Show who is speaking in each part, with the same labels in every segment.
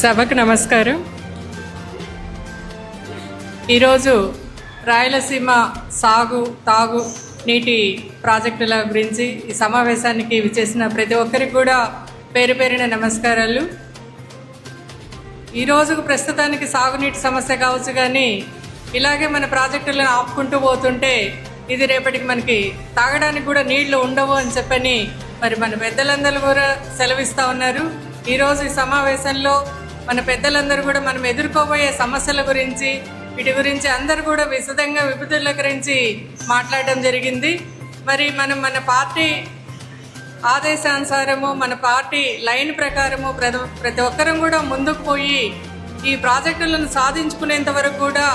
Speaker 1: సభకు నమస్కారం. ఈరోజు రాయలసీమ సాగు తాగు నీటి ప్రాజెక్టుల గురించి ఈ సమావేశానికి విచ్చేసిన ప్రతి ఒక్కరికి కూడా పేరు పేరిన నమస్కారాలు. ఈరోజు ప్రస్తుతానికి సాగునీటి సమస్య కావచ్చు, కానీ ఇలాగే మన ప్రాజెక్టులను ఆపుకుంటూ పోతుంటే ఇది రేపటికి మనకి తాగడానికి కూడా నీళ్లు ఉండవు అని చెప్పని మరి మన పెద్దలందరూ కూడా సెలవిస్తూ ఉన్నారు. ఈరోజు ఈ సమావేశంలో మన పెద్దలందరూ కూడా మనం ఎదుర్కోబోయే సమస్యల గురించి వీటి గురించి అందరూ కూడా విశదంగా విపులీకరించి మాట్లాడడం జరిగింది. మరి మనం మన పార్టీ ఆదేశానుసారము మన పార్టీ లైన్ ప్రకారము ప్రతి ఒక్కరం కూడా ముందుకు పోయి ఈ ప్రాజెక్టులను సాధించుకునేంత వరకు కూడా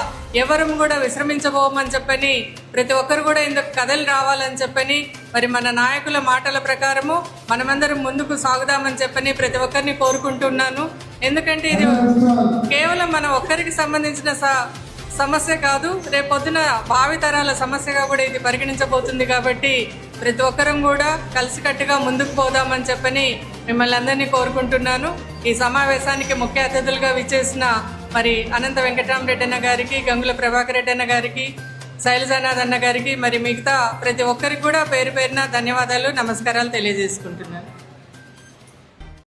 Speaker 1: ఎవరం కూడా విశ్రమించబోమని చెప్పని ప్రతి ఒక్కరు కూడా ఇందుకు కథలు రావాలని చెప్పని మరి మన నాయకుల మాటల ప్రకారము మనమందరం ముందుకు సాగుదామని చెప్పని ప్రతి ఒక్కరిని కోరుకుంటున్నాను. ఎందుకంటే ఇది కేవలం మన ఒక్కరికి సంబంధించిన సమస్య కాదు, రేపొద్దున భావితరాల సమస్యగా కూడా ఇది పరిగణించబోతుంది. కాబట్టి ప్రతి ఒక్కరం కూడా కలిసికట్టుగా ముందుకు పోదామని చెప్పని మిమ్మల్ని అందరినీ కోరుకుంటున్నాను. ఈ సమావేశానికి ముఖ్య అతిథులుగా విచ్చేసిన మరి అనంత వెంకటరామరెడ్డి అన్న గారికి, గంగుల ప్రభాకర్ రెడ్డి అన్న గారికి, శైలజానాథ్ అన్న గారికి, మరి మిగతా ప్రతి ఒక్కరికి కూడా పేరు పేరున ధన్యవాదాలు, నమస్కారాలు తెలియజేసుకుంటున్నాను.